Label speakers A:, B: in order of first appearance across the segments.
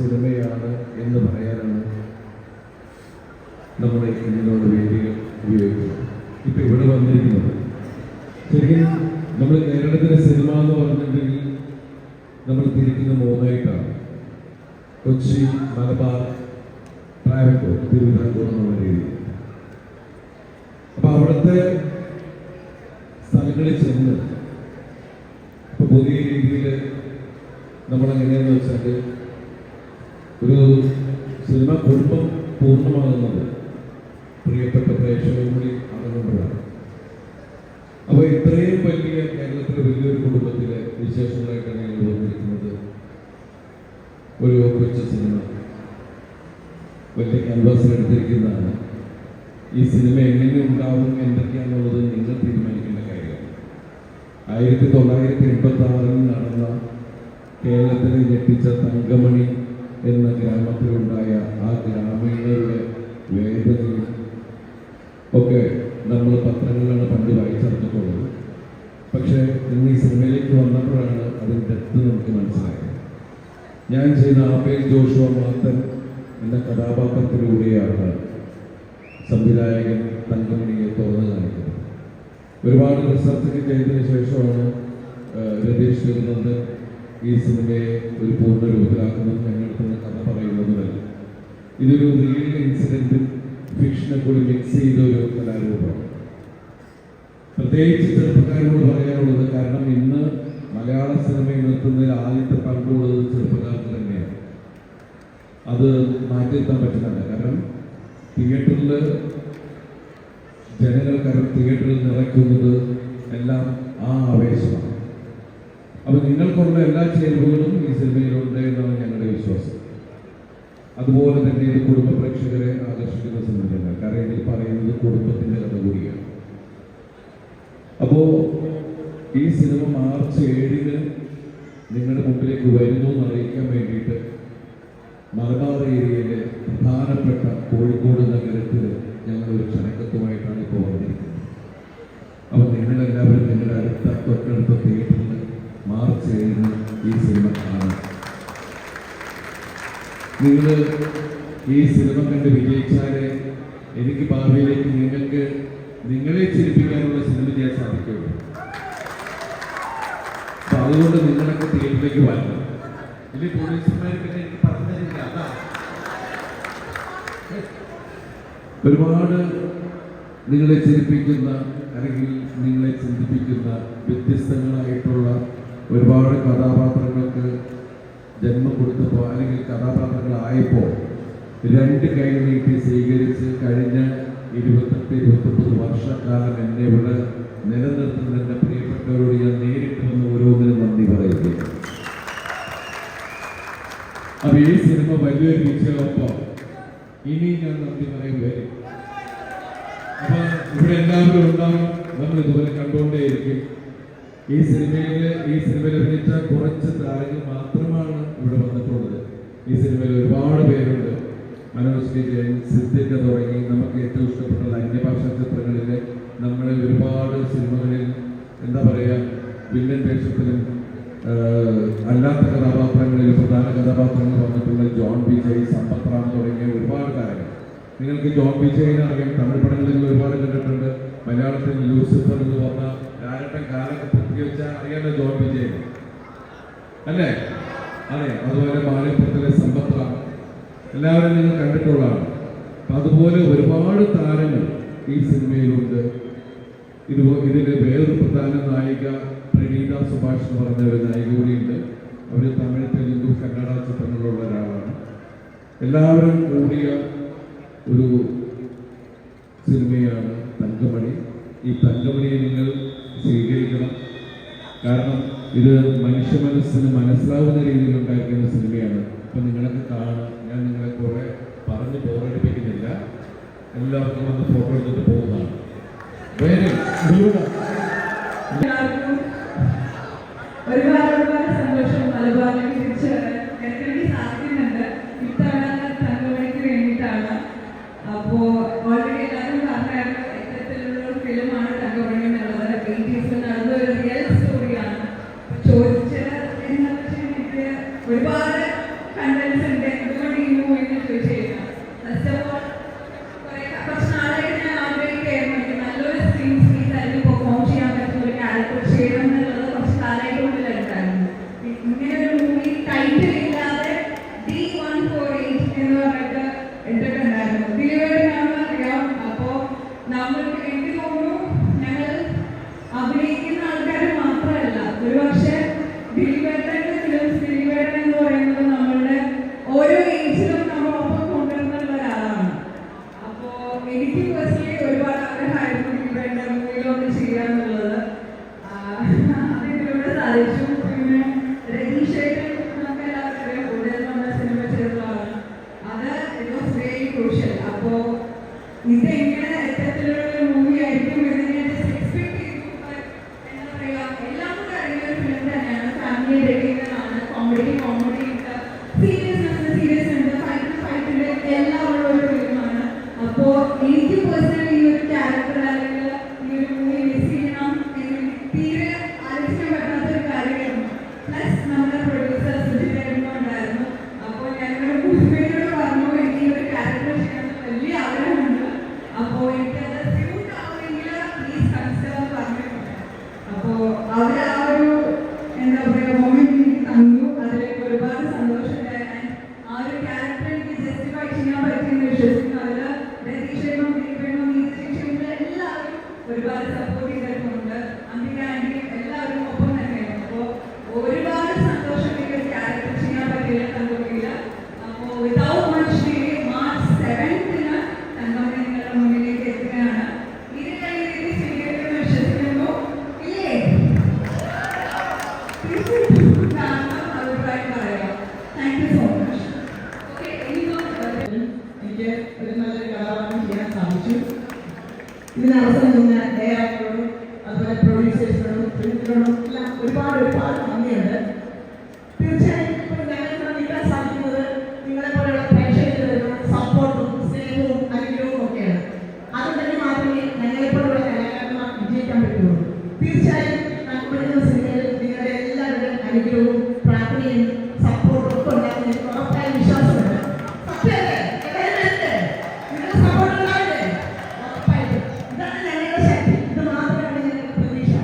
A: സിനിമയാണ് എന്ന് പറയാനാണ് നമ്മൾ ഇതിനോട് വേദികൾ ഉപയോഗിക്കുന്നത്. ഇപ്പം ഇവിടെ വന്നിരിക്കുന്നത് ശരിക്കും നമ്മൾ കേരളത്തിലെ സിനിമ എന്ന് പറഞ്ഞിട്ടുണ്ടെങ്കിൽ നമ്മൾ തിരിക്കുന്ന മൂന്നായിട്ടാണ്: കൊച്ചി, മലബാർ, ട്രാവൻകൂർ, തിരുവിതാംകൂർ എന്നുള്ള രീതിയിൽ. അപ്പം അവിടുത്തെ സ്ഥലങ്ങളിൽ ചെന്ന് ഇപ്പൊ പുതിയ രീതിയിൽ നമ്മളെങ്ങനെയാന്ന് വെച്ചാൽ ഒരു സിനിമ കുടുംബം പൂർണ്ണമാകുന്നത് പ്രിയപ്പെട്ട പ്രേക്ഷകരും കൂടി അറിഞ്ഞുകൊണ്ടാണ്. അപ്പോൾ ഇത്രയും വലിയ കേരളത്തിലെ വലിയൊരു കുടുംബത്തിലെ വിശേഷങ്ങളായിട്ടാണ് ഞങ്ങൾ വന്നിരിക്കുന്നത്. ഒരു കൊച്ചു സിനിമ വലിയ ക്യാൻവാസിൽ എടുത്തിരിക്കുന്നതാണ്. ഈ സിനിമ എങ്ങനെ ഉണ്ടാവും, എന്തൊക്കെയാണെന്നുള്ളത് നിങ്ങൾ തീരുമാനിക്കേണ്ട കാര്യമാണ്. 1986 നടന്ന കേരളത്തിനെ ഞെട്ടിച്ച തങ്കമണി എന്ന ഗ്രാമത്തിലുണ്ടായ ആ ഗ്രാമീണരുടെ വേദനയും ഒക്കെ നമ്മൾ പത്രങ്ങളിലാണ് പണ്ട് വായിച്ചറിഞ്ഞിട്ടുള്ളത്. പക്ഷേ ഇന്ന് ഈ സിനിമയിലേക്ക് വന്നപ്പോഴാണ് അതിൻ്റെ ഡെപ്ത് നമുക്ക് മനസ്സിലായത്. ഞാൻ ചെയ്ത ആബേൽ ജോഷുവ മാത്തൻ എന്ന കഥാപാത്രത്തിലൂടെയാണ് സംവിധായകൻ തങ്കമണിയെ തുറന്നു കാണിക്കുന്നത്. ഒരുപാട് റിസർച്ചൊക്കെ ചെയ്തതിന് ശേഷമാണ് രതീഷ് രഘുനന്ദൻ ഈ സിനിമയെ ഒരു പൂർണ്ണ രൂപത്തിലാക്കുന്നത്. ഞങ്ങൾക്ക് കഥ പറയുന്നതുമല്ല, ഇതൊരു റിയൽ ഇൻസിഡൻറ്റും ഫിക്ഷനെ കൂടി മിക്സ് ചെയ്ത ഒരു കലാരൂപമാണ്. പ്രത്യേകിച്ച് ചെറുപ്പക്കാരോട് പറയാനുള്ളത്, കാരണം ഇന്ന് മലയാള സിനിമയിൽ നിർത്തുന്നതിൽ ആദ്യത്തെ പങ്കുള്ളത് ചെറുപ്പക്കാർക്ക് തന്നെയാണ്. അത് മാറ്റിയെത്താൻ പറ്റുന്നില്ല. കാരണം തിയേറ്ററിൽ തിയേറ്ററിൽ നിറയ്ക്കുന്നത് എല്ലാം ആ ആവേശമാണ്. അപ്പോൾ നിങ്ങൾക്കുള്ള എല്ലാ ചേരുവകളും ഈ സിനിമയിലുണ്ട് എന്നാണ് ഞങ്ങളുടെ വിശ്വാസം. അതുപോലെ തന്നെ ഇത് കുടുംബ പ്രേക്ഷകരെ ആകർഷിക്കുന്ന സിനിമയാണ്. കാരണം ഇതിൽ പറയുന്നത് കുടുംബത്തിൻ്റെ കഥ കൂടിയാണ്. അപ്പോൾ ഈ സിനിമ മാർച്ച് 7 നിങ്ങളുടെ മുമ്പിലേക്ക് വരുന്നു എന്ന് അറിയിക്കാൻ വേണ്ടിയിട്ട് മലബാർ ഏരിയയിലെ പ്രധാനപ്പെട്ട കോഴിക്കോട് നഗരത്തിൽ ഞങ്ങളൊരു ക്ഷണക്കത്തുമായിട്ടാണ് ഇപ്പോൾ വന്നിരിക്കുന്നത്. അപ്പോൾ നിങ്ങളെല്ലാവരും നിങ്ങളുടെ തൊട്ടടുത്ത തിയേറ്ററിൽ മാർച്ച് 7 ഈ സിനിമ കാണാം. നിങ്ങൾ ഈ സിനിമ കണ്ട് വിജയിച്ചാലേ എനിക്ക് ഭാവിയിലേക്ക് നിങ്ങൾക്ക് നിങ്ങളെ ചിരിപ്പിക്കാനുള്ള സിനിമ ചെയ്യാൻ സാധിക്കുള്ളൂ. അപ്പം അതുകൊണ്ട് നിങ്ങളൊക്കെ തിയേറ്ററിലേക്ക് വരണം. ഇനി പോലീസുമാർ പിന്നെ എനിക്ക് പറഞ്ഞില്ല. അതാ ഒരുപാട് നിങ്ങളെ ചിരിപ്പിക്കുന്ന അല്ലെങ്കിൽ നിങ്ങളെ ചിന്തിപ്പിക്കുന്ന വ്യത്യസ്തങ്ങളായിട്ടുള്ള ഒരുപാട് കഥാപാത്രങ്ങൾക്ക് ജന്മം കൊടുത്തപ്പോൾ അല്ലെങ്കിൽ കഥാപാത്രങ്ങളായപ്പോൾ 2 കൈ നീട്ടി സ്വീകരിച്ച് കഴിഞ്ഞ 28-29 വർഷക്കാലം എന്നെ ഇവിടെ നിലനിർത്തുന്ന എൻ്റെ പ്രിയപ്പെട്ടവരോട് ഞാൻ നേരിട്ട് വന്ന് ഓരോന്നിനും നന്ദി പറയുകയാണ്. അപ്പോൾ ഈ സിനിമ വലിയൊരു വിജയമപ്പോൾ ഇനി ഞാൻ നന്ദി പറയും വരും. അപ്പോൾ ഇവിടെ എല്ലാവരും ഉണ്ടാവും. നമ്മൾ ഇതുപോലെ കണ്ടുകൊണ്ടേയിരിക്കും. ഈ സിനിമയിൽ അഭിനയിച്ച കുറച്ച് താരങ്ങൾ മാത്രമാണ് ഇവിടെ വന്നിട്ടുള്ളത്. ഈ സിനിമയിൽ ഒരുപാട് പേരുണ്ട്. മനോജ് കെ ജയൻ, സിദ്ദിഖ് തുടങ്ങി നമുക്ക് ഏറ്റവും ഇഷ്ടപ്പെട്ട അന്യഭാഷാ ചിത്രങ്ങളിലെ നമ്മളെ ഒരുപാട് സിനിമകളിൽ എന്താ പറയുക, വില്ലൻ വേഷത്തിലും അല്ലാത്ത കഥാപാത്രങ്ങളിലും പ്രധാന കഥാപാത്രങ്ങൾ വന്നിട്ടുള്ള ജോൺ വിജയ്, സമ്പത്ത് റാം തുടങ്ങിയ ഒരുപാട് താരങ്ങൾ. നിങ്ങൾക്ക് ജോൺ വിജയിനെ അറിയാം. തമിഴ് പടങ്ങളിൽ ഒരുപാട് കണ്ടിട്ടുണ്ട്. മലയാളത്തിൽ ലൂസിഫർ എന്ന് പറഞ്ഞ രാരട്ടൻ കാലൊക്കെ പൂർത്തീകരിച്ചാൽ അറിയാമല്ലോ ജോൺ വിജയൻ അല്ലേ? അറിയാം. അതുപോലെ മാളികപ്പുറത്തിലെ സമ്പത്ത് റാം എല്ലാവരും നിങ്ങൾ കണ്ടിട്ടുള്ളതാണ്. അപ്പം അതുപോലെ ഒരുപാട് താരങ്ങൾ ഈ സിനിമയിലുണ്ട്. ഇതിൻ്റെ വേറൊരു പ്രധാന നായിക പ്രണീത സുഭാഷ് എന്ന് പറഞ്ഞ ഒരു നായിക കൂടിയുണ്ട്. അവർ തമിഴ്, തെലുങ്ക്, കന്നഡ ചിത്രങ്ങളിലുള്ള ഒരാളാണ്. എല്ലാവരും കൂടിയ ഒരു സിനിമയാണ് തങ്കമണി. ഈ തങ്കമണിയെ നിങ്ങൾ സ്വീകരിക്കണം. കാരണം ഇത് മനുഷ്യ മനസ്സിന് മനസ്സിലാവുന്ന രീതിയിൽ ഉണ്ടായിരിക്കുന്ന സിനിമയാണ്. അപ്പം നിങ്ങളൊക്കെ കാണാം. ഞാൻ നിങ്ങളെ കുറെ പറഞ്ഞ് ബോറടിപ്പിക്കുന്നില്ല. എല്ലാവർക്കും വന്ന് ഫോട്ടോ എടുത്തിട്ട് പോകുന്നതാണ്.
B: ഒരുപാട് സന്തോഷം. മലബാറിലേക്ക് തിരിച്ചു എനിക്ക് സാധിക്കുന്നുണ്ട്. ഇത്തവണ തങ്കമണിക്ക് വേണ്ടിയിട്ടാണ്. അപ്പോൾ ഓൾറെഡി എല്ലാവരും പറഞ്ഞായിരുന്നു ഇത്തരത്തിലുള്ള ഒരു ഫിലിമാണ് തങ്കമണി എന്നുള്ളത്. 80s നടന്ന ഒരു റിയൽ സ്റ്റോറിയാണ്. ചോദിച്ചത് എന്താ വെച്ചാൽ എനിക്ക് ഒരുപാട് കണ്ടൻസ് ഉണ്ട്.
C: ഇതിന് അവസരം തന്ന ഡയറക്ടറോടും അതുപോലെ പ്രൊഡ്യൂസേഴ്സിനോടും പ്രിന്റിനോടും എല്ലാം ഒരുപാട് നന്ദിയുണ്ട്. തീർച്ചയായും ഇപ്പോൾ ഞങ്ങൾക്ക് നിൽക്കാൻ സാധിക്കുന്നത് നിങ്ങളെ പോലെയുള്ള പ്രേക്ഷകർക്ക് തരുന്ന സപ്പോർട്ടും സ്നേഹവും അനുഗ്രഹവും ഒക്കെയാണ്. അതുണ്ടെങ്കിൽ മാത്രമേ ഞങ്ങളെപ്പോലുള്ള കലാകാരന്മാർ വിജയിക്കാൻ പറ്റുള്ളൂ. തീർച്ചയായും പഠിക്കുന്ന സിനിമയിൽ നിങ്ങളുടെ എല്ലാവരുടെയും അനുഗ്രഹവും പ്രാർത്ഥനയും സപ്പോർട്ടും ഒക്കെ ഉണ്ടാകുന്ന എനിക്ക് ഉറപ്പായ വിശ്വാസമുണ്ട്. സത്യമല്ലേ? നിങ്ങളുടെ സപ്പോർട്ട് ഉണ്ടാവില്ലേ? ഉറപ്പായിട്ടും ഇതാണ് ഞങ്ങളുടെ ശക്തി. ഇത് മാത്രമാണ് ഞങ്ങളുടെ പ്രതീക്ഷ.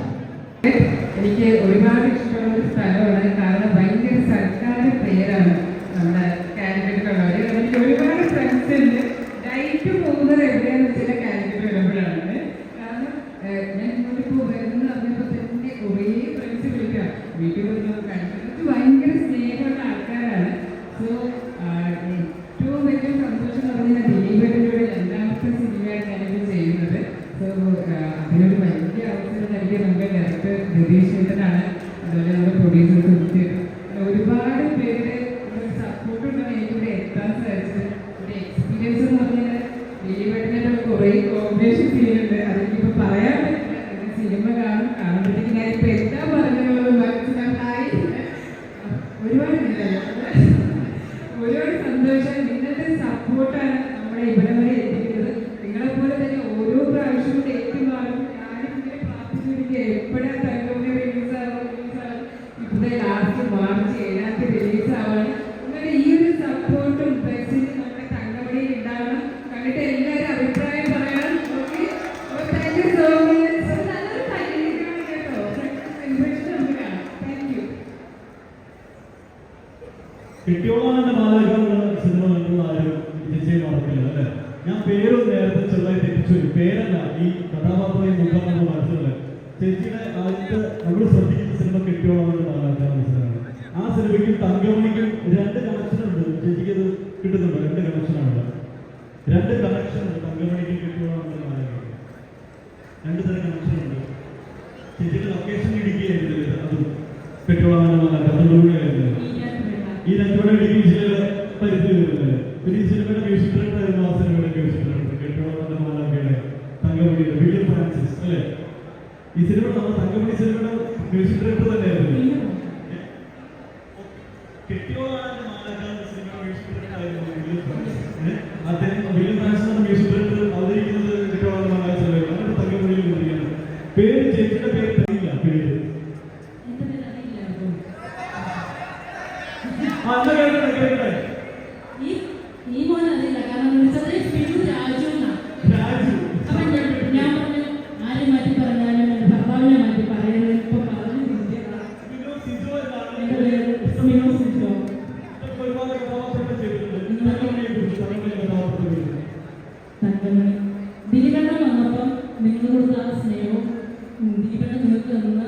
D: എനിക്ക് ഒരുപാട് ഇഷ്ടമുള്ള ഒരു സ്ഥലമാണ്. കാരണം ഭയങ്കര സർക്കാർ പേരാണ് നമ്മുടെ കാലിക്കറ്റുള്ളവർ. എനിക്ക് ഒരുപാട് ഫ്രണ്ട്സ് ഉണ്ട്. ഡയറ്റ് പോകുന്നത് എവിടെയാണെന്ന് ചില കാലിക്കറ്റ് വരുമ്പോഴാണ്. കാരണം ഞാൻ ഇങ്ങോട്ടിപ്പോൾ വരുന്ന പറഞ്ഞപ്പോൾ തന്നെ കുറേ ഫ്രണ്ട്സ് വിളിക്കാം. വീട്ടിൽ വരുന്നത് കാലിക്കറ്റ് ഭയങ്കര സ്നേഹമുള്ള ആൾക്കാരാണ്. സോ ഏറ്റവും വലിയ സന്തോഷം എന്ന് പറഞ്ഞാൽ ദിലീപേട്ടൻ്റെ രണ്ടാമത്തെ സിനിമയാണ് ഞാനിത് ചെയ്യുന്നത്. സോ അതിനൊരു വലിയ അവസരം നൽകിയ നമ്മുടെ ഡയറക്ടർ രതീഷ് ചേട്ടനാണ്. അതുപോലെ നമ്മുടെ പ്രൊഡ്യൂസർ സുജിത്ത്. ഒരുപാട് പേരുടെ ഒരു സപ്പോർട്ട് ഉണ്ടെന്ന് എനിക്കിവിടെ എത്താൻ സാധിച്ചത്. ഒരു എക്സ്പീരിയൻസ് എന്ന് പറഞ്ഞാൽ ദിലീപേട്ടൻ്റെ കുറേ കോമ്പിനേഷൻ സീനുണ്ട്. അതെനിക്കിപ്പോൾ പറയാൻ പറ്റില്ല. ഒരു സിനിമ കാണുമ്പോഴത്തേക്ക് ഞാനിപ്പോൾ എന്താ പറഞ്ഞത് മനസ്സിലായി. ഒരുപാട് സന്തോഷം. നിങ്ങളുടെ സപ്പോർട്ടാണ് നമ്മളെ ഇവിടെ വരെ എത്തിക്കുന്നത്. നിങ്ങളെപ്പോലെ തന്നെ ഓരോ പ്രാവശ്യവും ഡേറ്റ് മാറും. ഞാനിങ്ങനെ പ്രാർത്ഥിച്ചിരിക്കുക എപ്പോഴാണ് തങ്കമണി റിലീസാവും. ഇവിടെ ലാസ്റ്റ് മാർച്ച് 7 റിലീസാവാണ്. നിങ്ങളുടെ ഈ ഒരു സപ്പോർട്ടും പ്രസിന് നമ്മുടെ തങ്കമണിയിൽ ഉണ്ടാവണം. കണ്ടിട്ട് എല്ലാവരും അഭിപ്രായം പറയണം. Okay, thank you so much. നല്ലൊരു കല്യാണം കേട്ടോ. സെലിബ്രേഷൻ നമുക്ക് കാണാം. Thank you.
E: കെട്ടിയോളാന്റെ മാലാഖ എന്ന സിനിമ കണ്ടുള്ള ആരും വിജയം മറക്കില്ല അല്ലേ? ഞാൻ പേരും നേരത്തെ ചെറുതായി തെറ്റിച്ചു. പേരല്ല, ഈ കഥാപാത്രമായി മുഖം നമ്മൾ മനസ്സിലായി. ചേച്ചിയുടെ ആദ്യത്തെ നമ്മൾ ശ്രദ്ധിക്കുന്ന സിനിമ കെട്ടിയോളാന്റെ മാലാഖ മനസ്സിലാണ്. ആ സിനിമയ്ക്കും തങ്കമണിക്കും 2 കണക്ഷനുണ്ട്. ചേച്ചിക്ക് അത് കിട്ടുന്നുണ്ടോ? 2 കണക്ഷനാണ്. 2 കണക്ഷനുണ്ട് തങ്കമണിക്കും കെട്ടിയോളാന്റെ മാലാഖയ്ക്കും. 2 തരം കണക്ഷനുണ്ട്. ചേച്ചിയുടെ ലൊക്കേഷൻ ഇടുക്കിയായിരുന്നു. അതും കെട്ടിയോളാന്റെ മാലാഖ അതുകൂടിയായിരുന്നു. ഈ 2 ഇടുക്കി ജില്ലയിലെ പരിധി വരുന്നത്. പിന്നെ ഈ സിനിമയുടെ മ്യൂസിക് ഡയറക്ടർ ആയിരുന്നു. ആ സിനിമയുടെ മ്യൂസിക് ഡയറക്ടർ കെട്ടിയോളാന്റെ മാലാഖയുടെ തങ്കമണിയുടെ വില്യം ഫ്രാൻസിസ് അല്ലേ? ഈ സിനിമ നമ്മുടെ തങ്കമണി സിനിമയുടെ മ്യൂസിക് ഡയറക്ടർ തന്നെയായിരുന്നു. കെട്ടിയോളാന്റെ മാലാഖ എന്ന സിനിമയുടെ മ്യൂസിക് ഡയറക്ടർ ആയിരുന്നു വില്യം ഫ്രാൻസിസ്. അദ്ദേഹം വില്യം ഫ്രാൻസിസ് എന്ന മ്യൂസിക് ഡയറക്ടർ അവതരിക്കുന്നത് കെട്ടിയോളാന്റെ മാലാഖ സിനിമയിൽ. അങ്ങനെ തങ്കമണിയിൽ വരികയാണ്. പേര് ചേച്ചിയുടെ പേര് അറിയില്ല. പേര് അന്ന് കേട്ടെ
F: ഈ മോനെ അറിയില്ല. കാരണം വിളിച്ചത് രാജു എന്നാണ്.
E: രാജു
F: ഞാൻ പറഞ്ഞു ആരെ മാറ്റി പറഞ്ഞാലും എൻ്റെ ഭർത്താവിനെ മാറ്റി പറയുന്നത്. ഇപ്പൊ പറഞ്ഞു എൻ്റെ പേര് സിജോ.
E: ഒരുപാട് കഥാപാത്രങ്ങൾ ചെയ്തിട്ടുണ്ട്. തങ്കമണിയെ കുറിച്ച്
F: തങ്കമണി ദിലീപേട്ടൻ വന്നപ്പം നിങ്ങൾ കൊടുത്ത ആ സ്നേഹവും ദിലീപേട്ടൻ നിങ്ങൾക്ക് തന്ന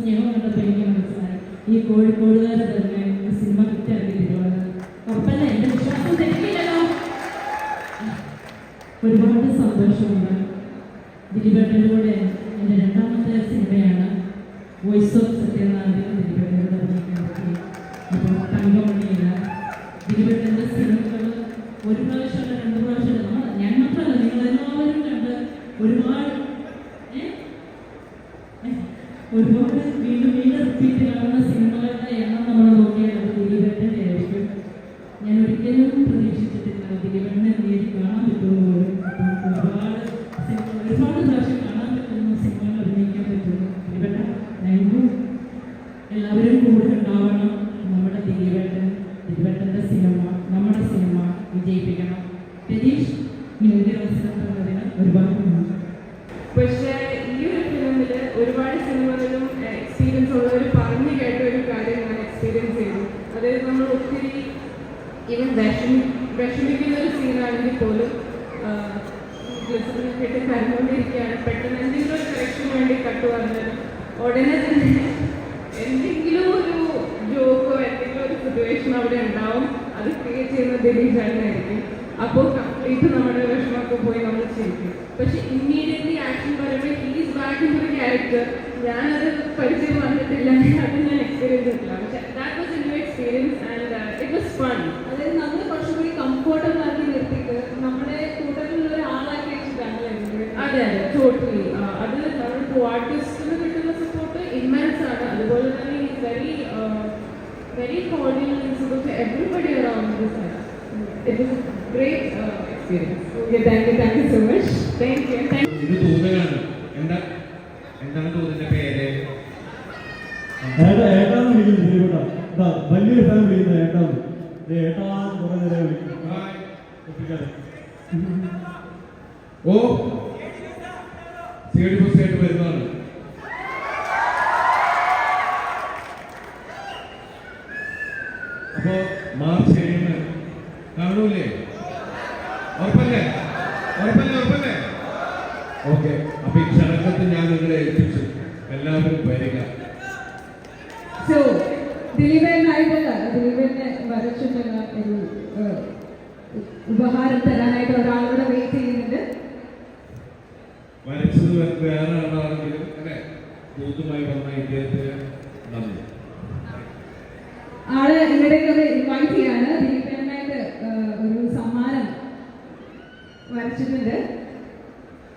F: സ്നേഹം കണ്ടപ്പോൾ എനിക്ക് മനസ്സിലായി ഈ കോഴിക്കോടുകാർ തന്നെ സിനിമ കിട്ടിയാക്കിയിട്ടുള്ളത്. ഉറപ്പല്ല, എൻ്റെ വിശ്വാസം തെറ്റില്ലല്ലോ. ഒരുപാട് സന്തോഷമുണ്ട്. ദിലീപേട്ടൻ്റെ കൂടെ എൻ്റെ 2ാമത്തെ സിനിമയാണ് വോയിസ് ഓഫ് സത്യനാരായണൻ. ദിലീപേട്ടൻ്റെ കൂടെ അഭിനയിക്കാൻ പറ്റി. അപ്പോൾ തങ്കമണിയില്ല ദിലീപേട്ടൻ്റെ സിനിമകൾ ഒരു പ്രാവശ്യമല്ല 2 പ്രാവശ്യമല്ല. ഞാൻ മാത്രമല്ല, നിങ്ങളെല്ലാവരും കണ്ട് ഒരുപാട് വീണ്ടും റിപ്പീറ്റ് കാണുന്ന സിനിമകളുടെ എണ്ണം നമ്മൾ നോക്കിയാൽ അത് ദിലീപേട്ടൻ്റെ ആയിരിക്കും. ഞാൻ ഒരിക്കലും പ്രതീക്ഷിച്ചിട്ടില്ല ദിലീപേട്ടനെ നേരിട്ട് കാണാൻ പറ്റുമെന്ന് പോലും. അപ്പം ഒരുപാട് പ്രാവശ്യം കാണാൻ പറ്റുന്ന സിനിമകൾ അഭിനയിക്കാൻ പറ്റുന്നു. ദിലീപേട്ടൻ താങ്ക് യു. എല്ലാവരും കൂടെ ഉണ്ടാവണം. നമ്മുടെ ദിലീപേട്ടൻ്റെ സിനിമ, നമ്മുടെ സിനിമ വിജയിപ്പിക്കണം. രതീഷ് നിങ്ങൾക്ക് അവസരം തന്നതിന് ഒരുപാട് നന്ദി.
B: പക്ഷേ ഈ ഒരു ഫിലിമിൽ ഒരുപാട് സിനിമകളിലും എക്സ്പീരിയൻസ് ഉള്ളവർ പറഞ്ഞു കേട്ട ഒരു കാര്യം ഞാൻ എക്സ്പീരിയൻസ് ചെയ്തു. അതായത് നമ്മൾ ഒത്തിരി ഈവൻ വിഷമിക്കുന്ന ഒരു സീനാണെങ്കിൽ പോലും കേട്ട് കരഞ്ഞുകൊണ്ടിരിക്കുകയാണ്. പെട്ടെന്ന് എന്തെങ്കിലും ഒരു കറക്ഷന് വേണ്ടി കട്ട് പറഞ്ഞാലും ഉടനെ തന്നെ എന്തെങ്കിലും ഒരു ജോക്കോ എന്തെങ്കിലും ഒരു സിറ്റുവേഷൻ അവിടെ ഉണ്ടാവും. അത് ക്രിയേറ്റ് ചെയ്യുന്ന ദിലീപ് ചേട്ടനായിരിക്കും. അപ്പോൾ കംപ്ലീറ്റ് നമ്മുടെ വിഷമമൊക്കെ പോയി നമ്മൾ ചിരിക്കും. പക്ഷെ ഇമ്മീഡിയറ്റ്ലി ആക്ഷൻ പറയുമ്പോൾ ഹീസ് ബാക്ക് ഇൻ ഒരു ക്യാരക്ടർ. ഞാനത് പരിചയം വന്നിട്ടില്ല, അത് ഞാൻ എക്സ്പീരിയൻസ് ചെയ്തിട്ടില്ല. പക്ഷെ that was A new experience and it was fun. അതായത് നമ്മൾ കുറച്ചുകൂടി കംഫർട്ടബിൾ ആക്കി നിർത്തിയിട്ട് നമ്മുടെ കൂട്ടത്തിലുള്ള ഒരാളാക്കി വെച്ചിട്ടാണല്ലോ. അതെ അതെ അത് നമ്മൾ ആർട്ടിസ്റ്റിന് കിട്ടുന്ന സപ്പോർട്ട് ഇമ്മൻസ് ആണ്. അതുപോലെ തന്നെ very very cordial support everybody around this. It was great experience. Okay, thank you so much. Thank you.
A: ഇത് തൂതലാണ്. എന്താണ് തൂതിന്റെ പേര്?
E: ഏട്ടാന്ന് വിളിക്കുന്നു ദിലീപേട്ടാ. വലിയൊരു ഫാൻ വിളിക്കുന്നത് ഏട്ടാന്ന്. ഏട്ടാന്ന് കുറെ നേരം വിളിക്കും.
A: ഓ സി ഡി ബസ് ആയിട്ട് വരുന്നതാണ്. അപ്പോ മാർച്ച് 7 കാണൂലേ? ഉറപ്പല്ലേ? ഓക്കെ, അപ്പൊ ഈ ക്ഷണക്കത്ത് ഞാൻ നിങ്ങളെ ഏൽപ്പിച്ചു. എല്ലാവരും വരിക.
D: സോ ദിലീപേനായിട്ടല്ല, ദിലീപേനെ വരച്ചിട്ടുള്ള ഒരു ഉപഹാരം തരാനായിട്ട് ഒരാളുടെ വെയിറ്റ് ചെയ്യുന്നുണ്ട്.
A: വരച്ചത് വേറെ ആളാണെങ്കിലും അല്ലെ, ദൂതുമായി വന്ന ഇദ്ദേഹത്തിന് നന്ദി.
D: ആള് ഇവിടേക്ക് ഒരു ഇൻവൈറ്റ് ചെയ്യാണ്. ദിലീപേനായിട്ട് ഒരു സമ്മാനം വരച്ചിട്ടുണ്ട്.